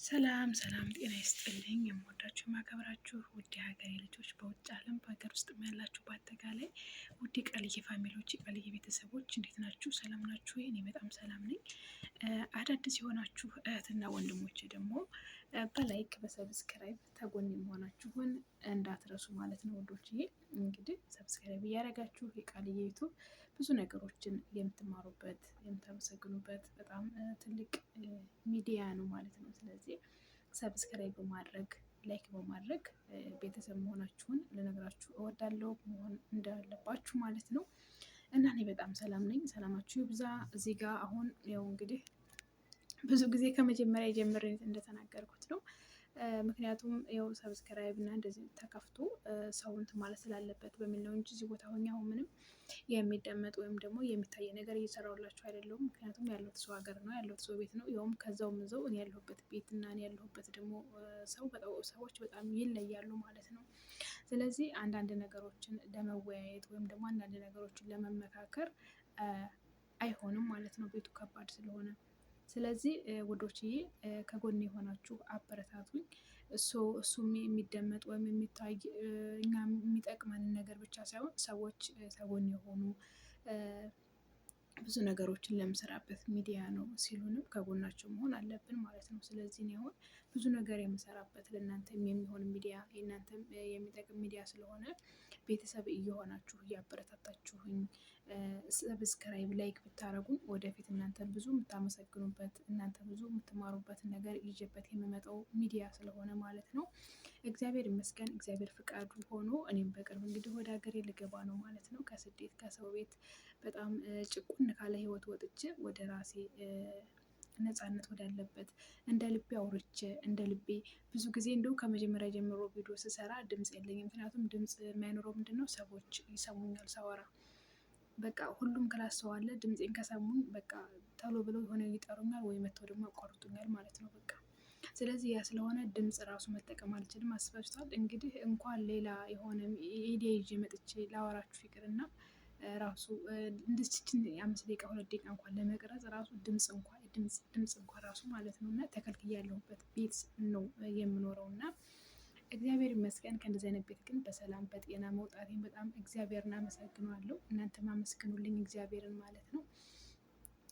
ሰላም ሰላም ጤና ይስጥልኝ የምወዳችሁ የማከብራችሁ ውድ ሀገሬ ልጆች በውጭ ዓለም በሀገር ውስጥ ያላችሁ በአጠቃላይ ውድ ቃልዬ ፋሚሊዎች የቃልዬ ቤተሰቦች እንዴት ናችሁ? ሰላም ናችሁ ወይ? እኔ በጣም ሰላም ነኝ። አዳዲስ የሆናችሁ እህትና ወንድሞቼ ደግሞ በላይክ በሰብስክራይብ ተጎን መሆናችሁን እንዳትረሱ ማለት ነው ውዶችዬ። እንግዲህ ሰብስክራይብ እያደረጋችሁ የቃልዬ ዩቱብ ብዙ ነገሮችን የምትማሩበት የምታመሰግኑበት በጣም ትልቅ ሚዲያ ነው ማለት ነው። ስለዚህ ሰብስክራይብ በማድረግ ላይክ በማድረግ ቤተሰብ መሆናችሁን ልነግራችሁ እወዳለሁ፣ መሆን እንዳለባችሁ ማለት ነው። እና እኔ በጣም ሰላም ነኝ። ሰላማችሁ ይብዛ። እዚህ ጋር አሁን ያው እንግዲህ ብዙ ጊዜ ከመጀመሪያ ጀምሬ እንደተናገርኩት ነው። ምክንያቱም ያው ሰብስክራይብ እና እንደዚህ ተከፍቶ ሰው እንትን ማለት ስላለበት በሚል ነው እንጂ እዚህ ቦታ ሆኜ አሁን ምንም የሚደመጥ ወይም ደግሞ የሚታይ ነገር እየሰራሁላችሁ አይደለሁም። ምክንያቱም ያለሁት ሰው ሀገር ነው፣ ያለሁት ሰው ቤት ነው። ያውም ከዛውም እዛው እኔ ያለሁበት ቤት እና እኔ ያለሁበት ደግሞ ሰዎች በጣም ይለያሉ ማለት ነው። ስለዚህ አንዳንድ ነገሮችን ለመወያየት ወይም ደግሞ አንዳንድ ነገሮችን ለመመካከር አይሆንም ማለት ነው፣ ቤቱ ከባድ ስለሆነ። ስለዚህ ውዶችዬ ከጎን የሆናችሁ አበረታቱኝ። እሱም የሚደመጥ ወይም የሚታይ እኛ የሚጠቅመንን ነገር ብቻ ሳይሆን ሰዎች ከጎን የሆኑ ብዙ ነገሮችን ለምሰራበት ሚዲያ ነው ሲሉንም ከጎናቸው መሆን አለብን ማለት ነው። ስለዚህ እኔ አሁን ብዙ ነገር የምሰራበት ለእናንተም የሚሆን ሚዲያ የእናንተም የሚጠቅም ሚዲያ ስለሆነ ቤተሰብ እየሆናችሁ እያበረታታችሁኝ ሰብስክራይብ ላይክ ብታደርጉኝ ወደፊት እናንተን ብዙ የምታመሰግኑበት እናንተ ብዙ የምትማሩበትን ነገር ይዤበት የምመጣው ሚዲያ ስለሆነ ማለት ነው። እግዚአብሔር ይመስገን። እግዚአብሔር ፍቃዱ ሆኖ እኔም በቅርብ እንግዲህ ወደ ሀገሬ ልገባ ነው ማለት ነው። ከስደት ከሰው ቤት በጣም ጭቁን ካለ ህይወት ወጥቼ ወደ ራሴ ነፃነት ወዳለበት እንደ ልቤ አውርቼ እንደ ልቤ ብዙ ጊዜ እንደው ከመጀመሪያ ጀምሮ ቪዲዮ ስሰራ ድምፅ የለኝም። ምክንያቱም ድምፅ የማይኖረው ምንድነው ሰዎች ይሰሙኛል ሳወራ። በቃ ሁሉም ክላስ ሰው አለ። ድምፄን ከሰሙኝ በቃ ቶሎ ብለው የሆነ ይጠሩኛል ወይ መተው ደግሞ ያቋርጡኛል ማለት ነው በቃ። ስለዚህ ያ ስለሆነ ድምፅ ራሱ መጠቀም አልችልም። አስባችሁታል እንግዲህ እንኳን ሌላ የሆነ ኢዲያ ይዤ መጥቼ ላወራችሁ ይቅርና ራሱ እንደዚችን 5 ደቂቃ 2 ደቂቃ እንኳን ለመቅረጽ ራሱ ድምፅ እንኳን ራሱ ማለት ነው እና ተከልክዬ ያለሁበት ቤት ነው የምኖረው እና እግዚአብሔር ይመስገን። ከእንደዚህ አይነት ቤት ግን በሰላም በጤና መውጣቴን በጣም እግዚአብሔርን አመሰግነዋለሁ። እናንተም አመስግኑልኝ እግዚአብሔርን ማለት ነው።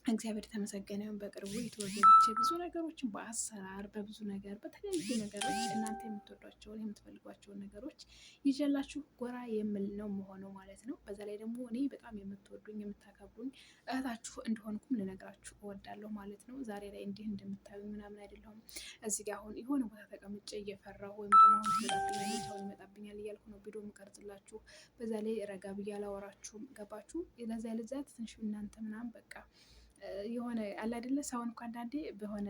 እግዚአብሔር የተመሰገነ ይሁን። በቅርቡ የተወለደች ብዙ ነገሮችን በአሰራር በብዙ ነገር በተለያዩ ነገሮች እናንተ የምትወዷቸውን የምትፈልጓቸውን ነገሮች ይዤላችሁ ጎራ የምል ነው መሆነው ማለት ነው። በዛ ላይ ደግሞ እኔ በጣም የምትወዱኝ የምታከብሩኝ እህታችሁ እንደሆንኩም ልነግራችሁ እወዳለሁ ማለት ነው። ዛሬ ላይ እንዲህ እንደምታዩኝ ምናምን አይደለሁም። እዚህ ጋር አሁን የሆነ ቦታ ተቀምጬ እየፈራሁ ወይም ደግሞ አሁን ትመጣብኛለች አሁን ይመጣብኛል እያልኩ ነው ቪዲዮ የምቀርጽላችሁ። በዛ ላይ ረጋ ብዬ አላወራችሁም። ገባችሁ? ለዛ ትንሽ እናንተ ምናምን በቃ የሆነ አለ አይደለ ሰውን እኮ አንዳንዴ በሆነ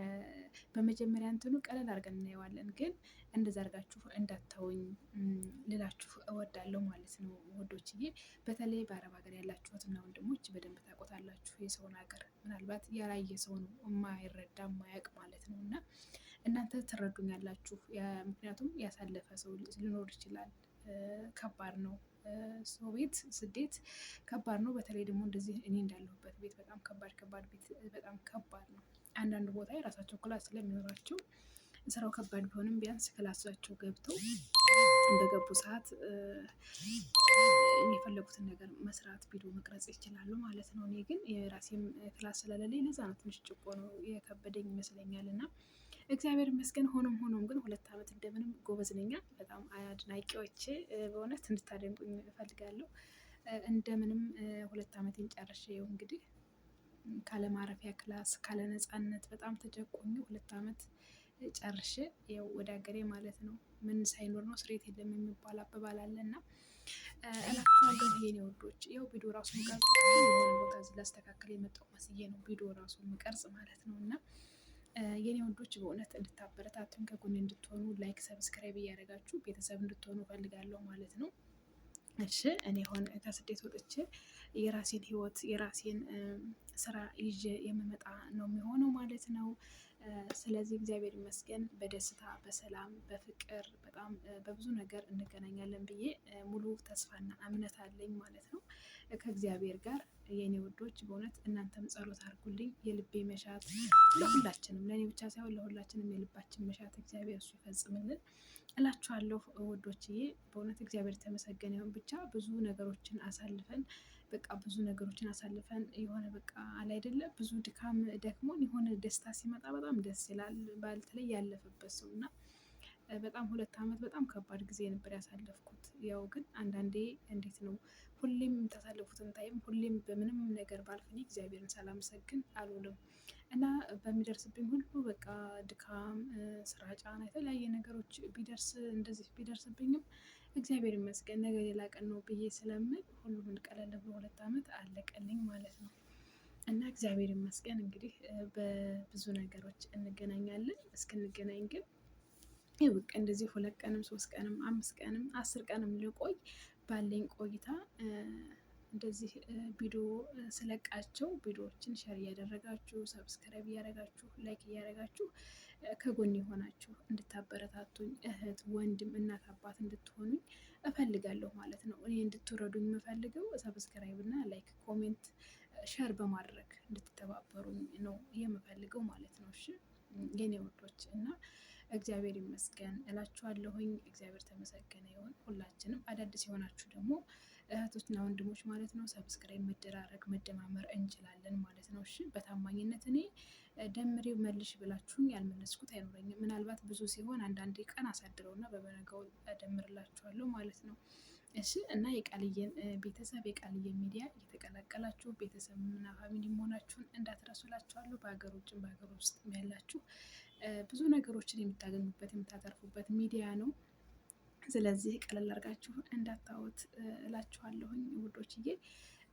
በመጀመሪያ እንትኑ ቀለል አድርገን እናየዋለን። ግን እንደዛ አድርጋችሁ እንዳታዩኝ ልላችሁ እወዳለሁ ማለት ነው ውዶችዬ። በተለይ በአረብ ሀገር ያላችሁትና ወንድሞች በደንብ ታውቁታላችሁ የሰውን ሀገር። ምናልባት ያላየ ሰው ነው የማይረዳ የማያውቅ ማለት ነው። እና እናንተ ትረዱኛላችሁ። ምክንያቱም ያሳለፈ ሰው ሊኖር ይችላል። ከባድ ነው። ሰው ቤት ስደት ከባድ ነው። በተለይ ደግሞ እንደዚህ እኔ እንዳለሁበት ቤት በጣም ከባድ ቤት በጣም ከባድ ነው። አንዳንድ ቦታ የራሳቸው ክላስ ስለሚኖራቸው ስራው ከባድ ቢሆንም ቢያንስ ክላሳቸው ገብተው በገቡ ሰዓት የፈለጉትን ነገር መስራት ቪዲዮ መቅረጽ ይችላሉ ማለት ነው። እኔ ግን የራሴም ክላስ ስለሌለኝ ለዛ ነው ትንሽ ጭቆ ነው የከበደኝ ይመስለኛል። እና እግዚአብሔር ይመስገን። ሆኖም ግን 2 ዓመት እንደምንም ጎበዝ ነኝ። በጣም አድናቂዎቼ በእውነት እንድታደንቁኝ እፈልጋለሁ። እንደምንም 2 ዓመቴን ጨርሼ ይኸው እንግዲህ ካለ ማረፊያ ክላስ ካለ ነፃነት በጣም ተጨቆኝ 2 ዓመት ጨርሼ ያው ወደ ሀገሬ ማለት ነው። ምን ሳይኖር ነው ስሬት የለም የሚባል አባባል አለ እና እላችኋለሁ የኔ ወዶች። ያው ቪዲዮ ራሱ የምቀርጽ የሆነ ቦታ እዚህ ላስተካክል የመጣው መስዬ ነው ቪዲዮ ራሱ የምቀርጽ ማለት ነው። እና የኔ ወዶች በእውነት እንድታበረታቱን ከጎኔ እንድትሆኑ ላይክ ሰብስክራይብ እያደረጋችሁ ቤተሰብ እንድትሆኑ እፈልጋለሁ ማለት ነው። እሺ እኔ አሁን ከስደት ወጥቼ የራሴን ህይወት የራሴን ስራ ይዤ የምመጣ ነው የሚሆነው ማለት ነው። ስለዚህ እግዚአብሔር ይመስገን በደስታ በሰላም በፍቅር በጣም በብዙ ነገር እንገናኛለን ብዬ ሙሉ ተስፋና እምነት አለኝ ማለት ነው ከእግዚአብሔር ጋር። የኔ ውዶች በእውነት እናንተም ጸሎት አድርጉልኝ። የልቤ መሻት ለሁላችንም ለእኔ ብቻ ሳይሆን ለሁላችንም የልባችን መሻት እግዚአብሔር እሱ ይፈጽምልን እላችኋለሁ ውዶችዬ። በእውነት እግዚአብሔር የተመሰገነ ይሁን። ብቻ ብዙ ነገሮችን አሳልፈን በቃ ብዙ ነገሮችን አሳልፈን የሆነ በቃ አለ አይደለ ብዙ ድካም ደክሞን የሆነ ደስታ ሲመጣ በጣም ደስ ይላል። በተለይ ያለፈበት ሰው እና በጣም 2 ዓመት በጣም ከባድ ጊዜ ነበር ያሳለፍኩት። ያው ግን አንዳንዴ እንዴት ነው ሁሌም የምታሳልፉትን ታይም ሁሌም በምንም ነገር ባልፍ እኔ እግዚአብሔርን ሳላመሰግን አልውልም እና በሚደርስብኝ ሁሉ በቃ ድካም፣ ስራ ጫና፣ የተለያየ ነገሮች እንደዚህ ቢደርስብኝም እግዚአብሔር ይመስገን ነገ ሌላ ቀን ነው ብዬ ስለምል ሁሉም ቀለል ብሎ 2 ዓመት አለቀልኝ ማለት ነው። እና እግዚአብሔር ይመስገን እንግዲህ በብዙ ነገሮች እንገናኛለን። እስክንገናኝ ግን ይኸው በቃ እንደዚህ 2 ቀንም 3 ቀንም 5 ቀንም 10 ቀንም ልቆይ ባለኝ ቆይታ እንደዚህ ቪዲዮ ስለቃቸው ቪዲዮዎችን ሸር እያደረጋችሁ ሰብስክራይብ እያደረጋችሁ ላይክ እያደረጋችሁ ከጎን የሆናችሁ እንድታበረታቱኝ እህት ወንድም እናት አባት እንድትሆኑኝ እፈልጋለሁ ማለት ነው። እኔ እንድትረዱኝ የምፈልገው ሰብስክራይብ እና ላይክ ኮሜንት ሸር በማድረግ እንድትተባበሩኝ ነው የምፈልገው ማለት ነው። እሺ የኔ ውዶች እና እግዚአብሔር ይመስገን እላችኋለሁኝ። እግዚአብሔር ተመሰገነ ይሁን። ሁላችንም አዳዲስ የሆናችሁ ደግሞ እህቶችና ወንድሞች ማለት ነው ሰብስክራይብ መደራረግ መደማመር እንችላለን ማለት ነው። እሺ በታማኝነት እኔ ደምሬው መልሽ ብላችሁኝ ያልመለስኩት አይኖረኝም። ምናልባት ብዙ ሲሆን አንዳንዴ ቀን አሳድረውና በበነጋው እደምርላችኋለሁ ማለት ነው። እሺ እና የቃልዬን ቤተሰብ የቃልዬን ሚዲያ እየተቀላቀላችሁ ቤተሰብ እና ፋሚሊ መሆናችሁን እንዳትረሱላችኋለሁ። በሀገር ውጭም በሀገር ውስጥም ያላችሁ ብዙ ነገሮችን የምታገኙበት የምታተርፉበት ሚዲያ ነው። ስለዚህ ቀለል አድርጋችሁ እንዳታዩት እላችኋለሁኝ ውዶችዬ።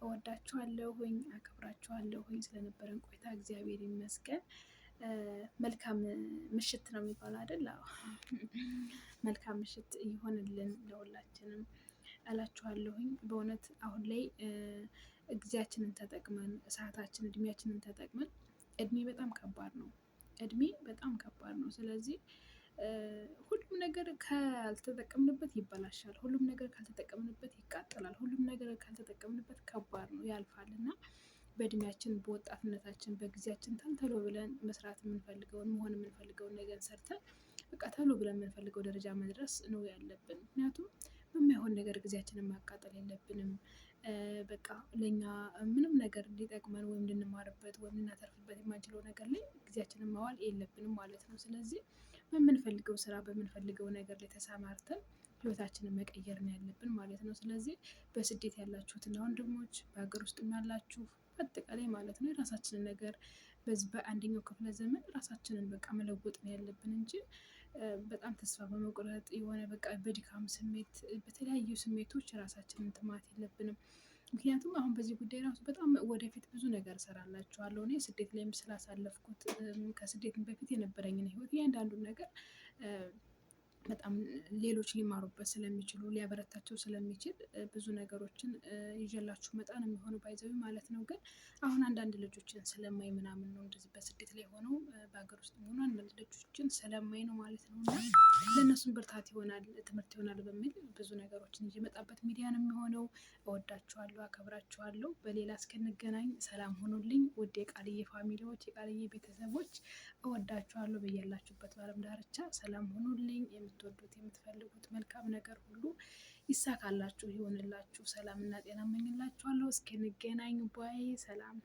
እወዳችኋለሁኝ አከብራችኋለሁኝ። ስለነበረን ቆይታ እግዚአብሔር ይመስገን። መልካም ምሽት ነው የሚባለው አይደል? አዎ መልካም ምሽት ይሆንልን ለሁላችንም እላችኋለሁኝ። በእውነት አሁን ላይ ጊዜያችንን ተጠቅመን ሰዓታችን እድሜያችንን ተጠቅመን እድሜ በጣም ከባድ ነው። እድሜ በጣም ከባድ ነው። ስለዚህ ሁሉም ነገር ካልተጠቀምንበት ይበላሻል። ሁሉም ነገር ካልተጠቀምንበት ይቃጠላል። ሁሉም ነገር ካልተጠቀምንበት ከባድ ነው ያልፋል። እና በእድሜያችን በወጣትነታችን በጊዜያችን ተሎ ብለን መስራት የምንፈልገውን መሆን የምንፈልገውን ነገር ሰርተን በቃ ተሎ ብለን የምንፈልገው ደረጃ መድረስ ነው ያለብን። ምክንያቱም በማይሆን ነገር ጊዜያችንን ማቃጠል የለብንም። በቃ ለእኛ ምንም ነገር ሊጠቅመን ወይም ልንማርበት ወይም ልናተርፍበት የማንችለው ነገር ላይ ጊዜያችንን ማዋል የለብንም ማለት ነው። ስለዚህ በምንፈልገው ስራ በምንፈልገው ነገር ላይ ተሰማርተን ህይወታችንን መቀየር ነው ያለብን ማለት ነው። ስለዚህ በስደት ያላችሁትና ወንድሞች በሀገር ውስጥም ያላችሁ በአጠቃላይ ማለት ነው የራሳችንን ነገር በዚህ በአንደኛው ክፍለ ዘመን ራሳችንን በቃ መለወጥ ነው ያለብን እንጂ በጣም ተስፋ በመቁረጥ የሆነ በቃ በድካም ስሜት በተለያዩ ስሜቶች ራሳችንን እንትን ማለት የለብንም። ምክንያቱም አሁን በዚህ ጉዳይ ራሱ በጣም ወደፊት ብዙ ነገር እሰራላችኋለሁ። እኔ ስደት ላይም ስላሳለፍኩት ከስደትም በፊት የነበረኝን ህይወት እያንዳንዱን ነገር በጣም ሌሎች ሊማሩበት ስለሚችሉ ሊያበረታቸው ስለሚችል ብዙ ነገሮችን ይዤላችሁ መጣ ነው የሚሆነው ባይ ዘ ዌይ ማለት ነው። ግን አሁን አንዳንድ ልጆችን ስለማይ ምናምን ነው እንደዚህ በስደት ላይ ሆነው በሀገር ውስጥ ሆኖ አንዳንድ ልጆችን ስለማይ ነው ማለት ነው። እና ለእነሱም ብርታት ይሆናል ትምህርት ይሆናል በሚል ብዙ ነገሮችን ይዤ የመጣበት ሚዲያ ነው የሚሆነው። እወዳችኋለሁ አከብራችኋለሁ። በሌላ እስክንገናኝ ሰላም ሁኑልኝ ውድ የቃልዬ ፋሚሊዎች የቃልዬ ቤተሰቦች እወዳችኋለሁ። በያላችሁበት በዓለም ዳርቻ ሰላም ሁኑልኝ። የምትወዱት የምትፈልጉት መልካም ነገር ሁሉ ይሳካላችሁ ይሆንላችሁ። ሰላም እና ጤና እመኝላችኋለሁ። እስክንገናኝ ባይ ሰላም